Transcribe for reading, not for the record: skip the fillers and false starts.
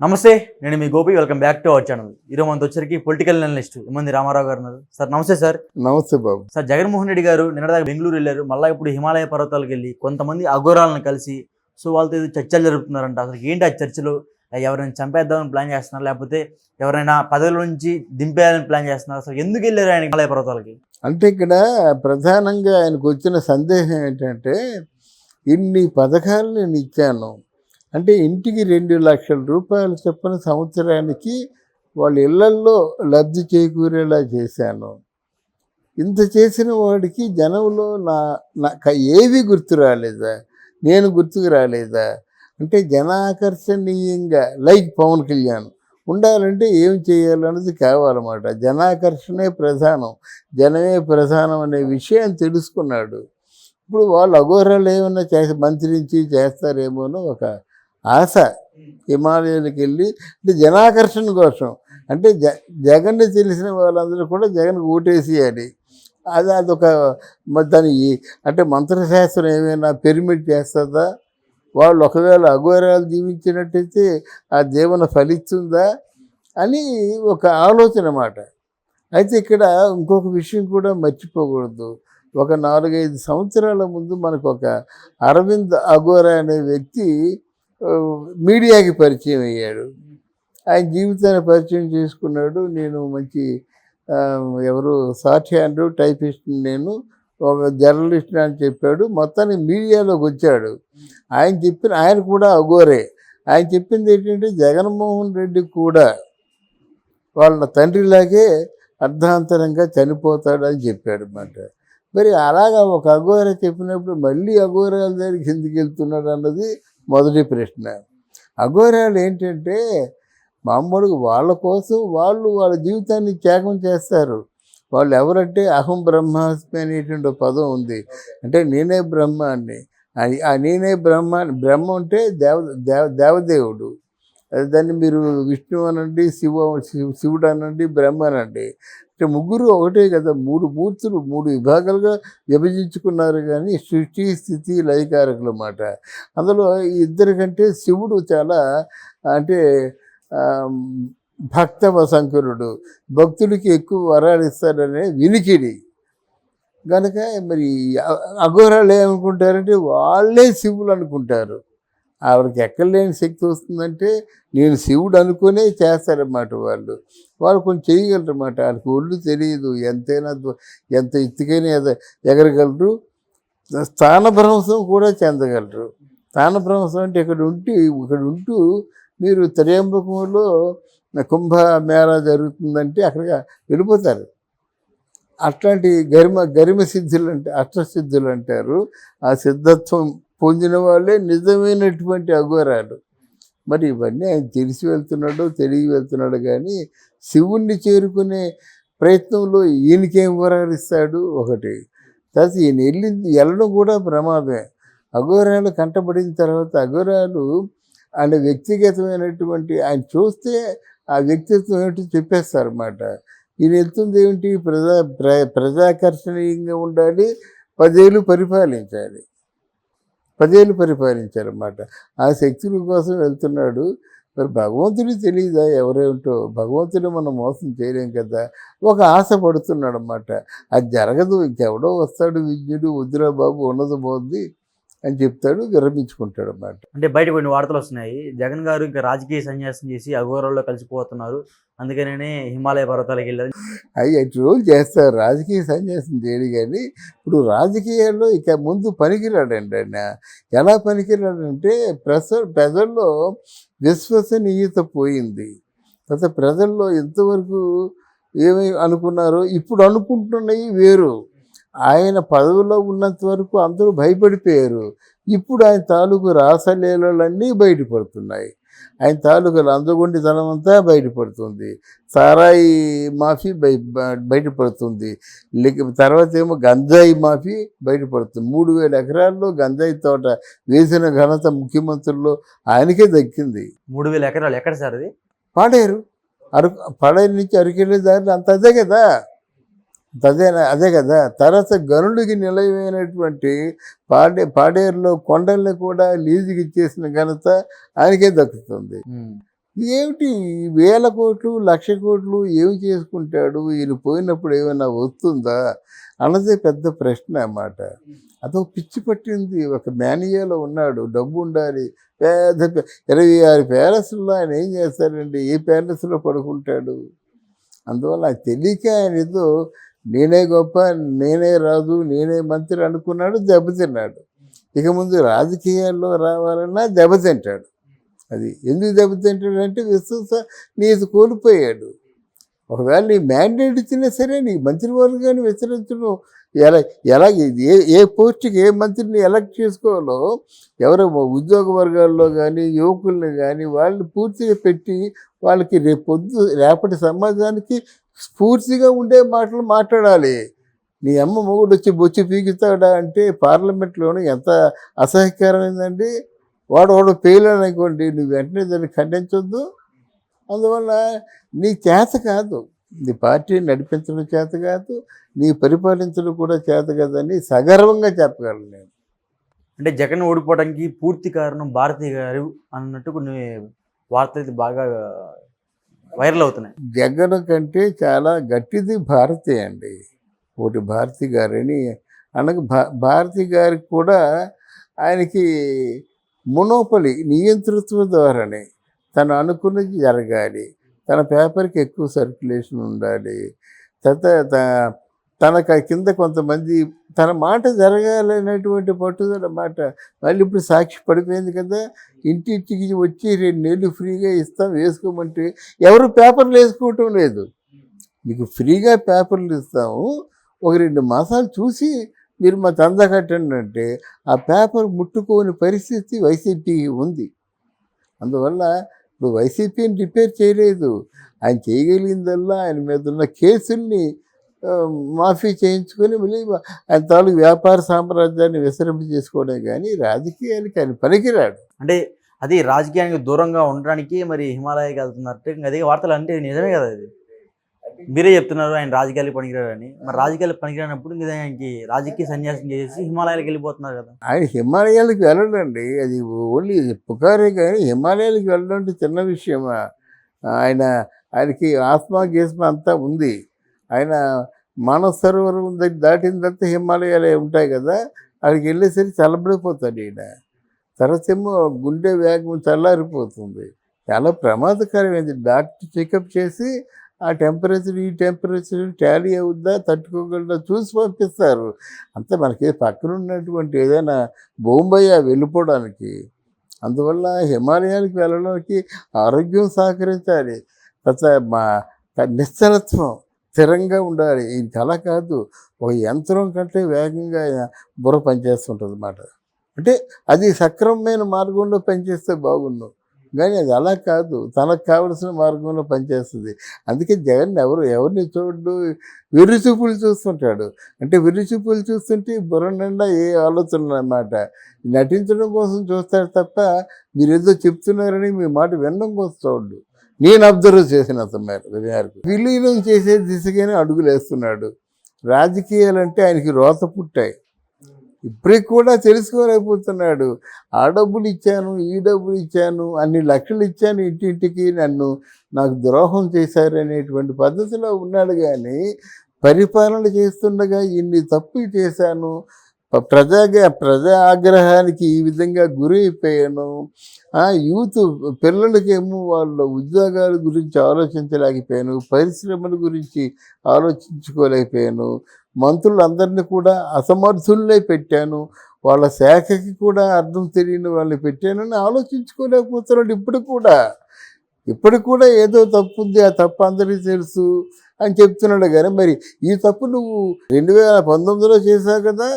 నమస్తే, నేను మీ Gopi. Welcome back to our channel. ఈరోజు మనతో వచ్చరికి పొలిటికల్ అనలిస్ట్ ఇమ్మంది రామారావు గారు ఉన్నారు. సార్ నమస్తే. సార్ నమస్తే బాబు. సార్, జగన్మోహన్ రెడ్డి గారు నిన్నటిదాకా బెంగళూరు వెళ్ళారు. మళ్ళీ ఇప్పుడు హిమాలయ పర్వతాలకు వెళ్ళి కొంతమంది అఘోరాలను కలిసి వాళ్ళతో ఏదో చర్చలు జరుపుతున్నారంట. అసలు ఏంటి ఆ చర్చలు? ఎవరైనా చంపేద్దామని ప్లాన్ చేస్తున్నారు, లేకపోతే ఎవరైనా పదవుల నుంచి దింపేయాలని ప్లాన్ చేస్తున్నారు? అసలు ఎందుకు వెళ్ళారు ఆయన హిమాలయ పర్వతాలకి? అంటే ఇక్కడ ప్రధానంగా ఆయనకు వచ్చిన సందేహం ఏంటంటే, ఇన్ని పథకాలు నేను ఇచ్చాను, అంటే ఇంటికి 2 లక్షల రూపాయలు చొప్పున సంవత్సరానికి వాళ్ళ ఇళ్లల్లో లబ్ధి చేకూరేలా చేశాను. ఇంత చేసిన వాడికి జనంలో నాకు ఏవి గుర్తు రాలేదా, నేను గుర్తుకు రాలేదా? అంటే జనాకర్షణీయంగా లైక్ పవన్ కళ్యాణ్ ఉండాలంటే ఏం చేయాలన్నది కావాలన్నమాట. జనాకర్షణే ప్రధానం, జనమే ప్రధానం అనే విషయం తెలుసుకున్నాడు. ఇప్పుడు వాళ్ళు అఘోరాలు ఏమన్నా మంత్రించి చేస్తారేమోనో ఒక ఆశ. హిమాలయాలకు వెళ్ళి అంటే జనాకర్షణ కోసం, అంటే జగన్ని తెలిసిన వాళ్ళందరూ కూడా జగన్కి ఓటేసేయాలి. అదొక దాని అంటే మంత్రశాస్త్రం ఏమైనా పెర్మిట్ చేస్తుందా? వాళ్ళు ఒకవేళ అఘోరాలు జీవించినట్టయితే ఆ జీవన ఫలిస్తుందా అని ఒక ఆలోచన అన్నమాట. అయితే ఇక్కడ ఇంకొక విషయం కూడా మర్చిపోకూడదు. ఒక 4-5 సంవత్సరాల ముందు మనకు ఒక అరవింద్ అఘోరా అనే వ్యక్తి మీడియాకి పరిచయం అయ్యాడు. ఆయన జీవితాన్ని పరిచయం చేసుకున్నాడు. నేను మంచి ఎవరు షార్ట్ హ్యాండ్ టైపిస్ట్, నేను ఒక జర్నలిస్ట్ అని చెప్పాడు. మొత్తానికి మీడియాలోకి వచ్చాడు. ఆయన కూడా అఘోరే. ఆయన చెప్పింది ఏంటంటే, జగన్మోహన్ రెడ్డి కూడా వాళ్ళ తండ్రిలాగే అర్ధాంతరంగా చనిపోతాడని చెప్పాడు అన్నమాట. మరి అలాగా ఒక అఘోర చెప్పినప్పుడు మళ్ళీ అఘోరాల దగ్గరికి ఎందుకు వెళ్తున్నాడు అన్నది మొదటి ప్రశ్న. అఘోరాలు ఏంటంటే మామూలుగా వాళ్ళ కోసం వాళ్ళ జీవితాన్ని త్యాగం చేస్తారు. వాళ్ళు ఎవరంటే అహం బ్రహ్మాస్మి అనేటువంటి పదం ఉంది. అంటే నేనే బ్రహ్మాన్ని, ఆ నేనే బ్రహ్మ అంటే దేవదేవుడు. దాన్ని మీరు విష్ణు అనండి, శివుడు అనండి, బ్రహ్మ అనండి. అంటే ముగ్గురు ఒకటే కదా. 3 మూర్తులు 3 విభాగాలుగా విభజించుకున్నారు, కానీ సృష్టి స్థితి లయకారకులు అన్నమాట. అందులో ఇద్దరి కంటే శివుడు చాలా అంటే భక్త వశంకరుడు, భక్తులకి ఎక్కువ వరాలు ఇస్తాడనే వినికిడి కనుక. మరి అఘోరాలు ఏమనుకుంటారంటే వాళ్ళే శివులు అనుకుంటారు. ఆవిడకి ఎక్కడలేని శక్తి వస్తుందంటే నేను శివుడు అనుకునే చేస్తారన్నమాట. వాళ్ళు కొంచెం చేయగలరు అన్నమాట. వాళ్ళకి ఒళ్ళు తెలియదు, ఎంత ఎత్తుకైనా ఎగరగలరు. స్థానభ్రంశం కూడా చెందగలరు. స్థానభ్రంశం అంటే ఇక్కడ ఉంటూ మీరు త్రయంబకంలో కుంభమేళా జరుగుతుందంటే అక్కడికి వెళ్ళిపోతారు. అట్లాంటి గరిమ సిద్ధులు అంటే అష్టసిద్ధులు అంటారు. ఆ సిద్ధత్వం పొందిన వాళ్ళే నిజమైనటువంటి అఘోరాలు. మరి ఇవన్నీ ఆయన తెలిసి వెళ్తున్నాడో తెలియ వెళ్తున్నాడు, కానీ శివుణ్ణి చేరుకునే ప్రయత్నంలో ఈయనకేం వరాలు ఇస్తాడు ఒకటి. తర్వాత ఈయన వెళ్ళడం కూడా ప్రమాదమే. అఘోరాలు కంటపడిన తర్వాత అఘోరాలు ఆయన వ్యక్తిగతమైనటువంటి ఆయన చూస్తే ఆ వ్యక్తిత్వం ఏమిటి చెప్పేస్తారన్నమాట. ఈయన వెళ్తుంది ఏమిటి, ప్రజాకర్షణీయంగా ఉండాలి, 10 ఏళ్ళు పరిపాలించాలి. 10 ఏళ్ళు పరిపాలించారన్నమాట. ఆ శక్తుల కోసం వెళ్తున్నాడు. మరి భగవంతుడికి తెలియదా ఎవరేమిటో? భగవంతుడు మనం మోసం చేయలేం కదా. ఒక ఆశ పడుతున్నాడు అన్నమాట. అది జరగదు, ఇంకెవడో వస్తాడు విజ్ఞుడు, వద్దురా బాబు ఉన్నది పోద్ది అని చెప్తాడు, విరమించుకుంటాడు అన్నమాట. అంటే బయట కొన్ని వార్తలు వస్తున్నాయి, జగన్ గారు ఇంకా రాజకీయ సన్యాసం చేసి అఘోరాల్లో కలిసిపోతున్నారు, అందుకనే హిమాలయ పర్వతాలకు వెళ్ళారు. అవి 8 రోజులు చేస్తారు రాజకీయ సన్యాసం చేయడు. కానీ ఇప్పుడు రాజకీయాల్లో ఇక ముందు పనికిరాడండి ఆయన. ఎలా పనికిరాడంటే ప్రజల్లో విశ్వసనీయత పోయింది. తర్వాత ప్రజల్లో ఎంతవరకు ఏమై అనుకున్నారో ఇప్పుడు అనుకుంటున్నవి వేరు. ఆయన పదవిలో ఉన్నంత వరకు అందరూ భయపడిపోయారు. ఇప్పుడు ఆయన తాలూకు రాసలీలలన్నీ బయటపడుతున్నాయి. ఆయన తాలూకు లందగొండితనం అంతా బయటపడుతుంది. సారాయి మాఫీ బయటపడుతుంది. తర్వాత ఏమో గంజాయి మాఫీ బయటపడుతుంది. 3000 ఎకరాల్లో గంజాయి తోట వేసిన ఘనత ముఖ్యమంత్రుల్లో ఆయనకే దక్కింది. 3000 ఎకరాలు ఎక్కడ సార్ అది? పాడేరు, పాడేరు నుంచి అరకెళ్ళే దారిలో అంత అదే కదా. అదే కదా. తర్వాత గనుడికి నిలయమైనటువంటి పాడేరులో కొండల్ని కూడా లీజుకి ఇచ్చేసిన ఘనత ఆయనకే దక్కుతుంది. ఏమిటి ఈ 1000 కోట్లు 1,00,000 కోట్లు ఏమి చేసుకుంటాడు, ఈయన పోయినప్పుడు ఏమైనా వస్తుందా అన్నదే పెద్ద ప్రశ్న అన్నమాట. అదో పిచ్చి పట్టింది. ఒక మేనియాలో ఉన్నాడు, డబ్బు ఉండాలి, పెద్ద 26 ప్యాలెస్లో ఆయన ఏం చేస్తాడండి, ఏ ప్యాలెస్లో పడుకుంటాడు. అందువల్ల నాకు తెలియక ఆయన ఏదో నేనే గొప్ప, నేనే రాజు, నేనే మంత్రి అనుకున్నాడు, దెబ్బతిన్నాడు. ఇక ముందు రాజకీయాల్లో రావాలన్నా దెబ్బతింటాడు. అది ఎందుకు దెబ్బతింటాడంటే నీది కోల్పోయాడు. ఒకవేళ నీ మ్యాండేట్ ఇచ్చినా సరే నీ మంత్రివర్గాన్ని విస్తరించడం ఎలా ఎలా ఏ పోస్ట్కి ఏ మంత్రిని ఎలక్ట్ చేసుకోవాలో ఎవరో ఉద్యోగ వర్గాల్లో కానీ యువకుల్ని కానీ వాళ్ళని పూర్తిగా పెట్టి వాళ్ళకి రేపటి సమాజానికి స్ఫూర్తిగా ఉండే మాటలు మాట్లాడాలి. నీ అమ్మ మొగుడు వచ్చి బొచ్చి పీకుతాడా అంటే పార్లమెంట్లోనే ఎంత అసహ్యకరమైందండి. వాడు పేలాడు అనుకోండి, నువ్వు వెంటనే దాన్ని ఖండించొద్దు. అందువల్ల నీ చేత కాదు, నీ పార్టీని నడిపించడం చేత కాదు, నీ పరిపాలించడం కూడా చేత కాదని సగర్వంగా చెప్పగలను నేను. అంటే జగన్ ఓడిపోవడానికి పూర్తి కారణం భారతి గారు అన్నట్టు కొన్ని వార్తలు అయితే బాగా వైరల్ అవుతున్నాయి. జగన్ కంటే చాలా గట్టిది భారతి అండి. ఒకటి భారతి గారని అనగా భారతి గారికి కూడా ఆయనకి మొనోపలి నియంతృత్వం ద్వారానే తను అనుకున్నది జరగాలి, తన పేపర్కి ఎక్కువ సర్క్యులేషన్ ఉండాలి, తనకు కింద కొంతమంది తన మాట జరగాలనేటువంటి పట్టుదల మాట. మళ్ళీ ఇప్పుడు సాక్షి పడిపోయింది కదా, ఇంటింటికి వచ్చి 2 నెలలు ఫ్రీగా ఇస్తాం వేసుకోమంటే ఎవరు పేపర్లు వేసుకోవటం లేదు. మీకు ఫ్రీగా పేపర్లు ఇస్తాము, ఒక 2 మాసాలు చూసి మీరు మా చందా కట్టండి అంటే ఆ పేపర్ ముట్టుకోని పరిస్థితి వైసీపీకి ఉంది. అందువల్ల ఇప్పుడు వైసీపీని రిపేర్ చేయలేదు. ఆయన చేయగలిగిందల్లా ఆయన మీద ఉన్న కేసుల్ని మాఫీ చేయించుకొని మళ్ళీ ఆయన తాలూకు వ్యాపార సామ్రాజ్యాన్ని విస్తరింప చేసుకోవడం, కానీ రాజకీయానికి ఆయన పనికిరాడు. అంటే అది రాజకీయానికి దూరంగా ఉండడానికి మరి హిమాలయకి వెళ్తున్నట్టు అదే వార్తలు అంటే నిజమే కదా. అది మీరే చెప్తున్నారు ఆయన రాజకీయాలకు పనికిరాడని. మరి రాజకీయాలకు పనికిరానప్పుడు ఇంకా ఆయనకి రాజకీయ సన్యాసం చేసి హిమాలయాలకు వెళ్ళిపోతున్నారు కదా. ఆయన హిమాలయాలకు వెళ్ళడండి, అది ఓన్లీ పుకారే, కానీ హిమాలయాలకు వెళ్ళడం అంటే చిన్న విషయమా. ఆయనకి ఆత్మ గీస్మ అంతా ఉంది. ఆయన మానస సరోవరం దాటిన తర్వాత హిమాలయాలు ఉంటాయి కదా, అక్కడికి వెళ్ళేసరికి చల్లబడిపోతాడు ఈయన. తర్వాత ఏమో గుండె వేగం చల్లారిపోతుంది. చాలా ప్రమాదకరమైంది. డాక్టర్ చెకప్ చేసి ఆ టెంపరేచర్ ఈ టెంపరేచర్ టాలీ అవుద్దా తట్టుకోగలదా చూసి పంపిస్తారు. అంతే మనకి పక్కన ఉన్నటువంటి ఏదైనా బొంబాయి వెళ్ళిపోవడానికి. అందువల్ల హిమాలయాలకు వెళ్ళడానికి ఆరోగ్యం సహకరించాలి, నిశ్చలత్వం స్థిరంగా ఉండాలి. ఇది కళ కాదు, ఒక యంత్రం కంటే వేగంగా బుర్ర పనిచేస్తుంటుంది అన్నమాట. అంటే అది సక్రమమైన మార్గంలో పనిచేస్తే బాగున్నావు, కానీ అది అలా కాదు, తనకు కావలసిన మార్గంలో పనిచేస్తుంది. అందుకే జగన్ ఎవరిని చూడు విరుచూపులు చూస్తుంటాడు. అంటే విరుచూపులు చూస్తుంటే బుర్ర నిండా ఏ ఆలోచనలు అన్నమాట. నటించడం కోసం చూస్తాడు తప్ప మీరేదో చెప్తున్నారని మీ మాట వినడం కోసం చూడు. నేను అబ్జర్వ్ చేసినంత మేరకు విలీనం చేసే దిశగానే అడుగులు వేస్తున్నాడు. రాజకీయాలంటే ఆయనకి రోత పుట్టాయి. ఇప్పటికి కూడా తెలుసుకోలేకపోతున్నాడు. ఆ డబ్బులు ఇచ్చాను, ఈ డబ్బులు ఇచ్చాను, అన్ని లక్షలు ఇచ్చాను ఇంటింటికి, నాకు ద్రోహం చేశారనేటువంటి పద్ధతిలో ఉన్నాడు. కానీ పరిపాలన చేస్తుండగా ఇన్ని తప్పులు చేశాను, ప్రజా ఆగ్రహానికి ఈ విధంగా గురి అయిపోయాను, యూత్ పిల్లలకేమో వాళ్ళ ఉద్యోగాల గురించి ఆలోచించలేకపోయాను, పరిశ్రమల గురించి ఆలోచించుకోలేకపోయాను, మంత్రులందరినీ కూడా అసమర్థులనే పెట్టాను, వాళ్ళ శాఖకి కూడా అర్థం తెలియని వాళ్ళని పెట్టానని ఆలోచించుకోలేకపోతున్నాడు. ఇప్పుడు కూడా ఏదో తప్పు ఉంది, ఆ తప్పు అందరికీ తెలుసు అని చెప్తున్నాడు. కానీ మరి ఈ తప్పు నువ్వు 2019లో చేశావు కదా,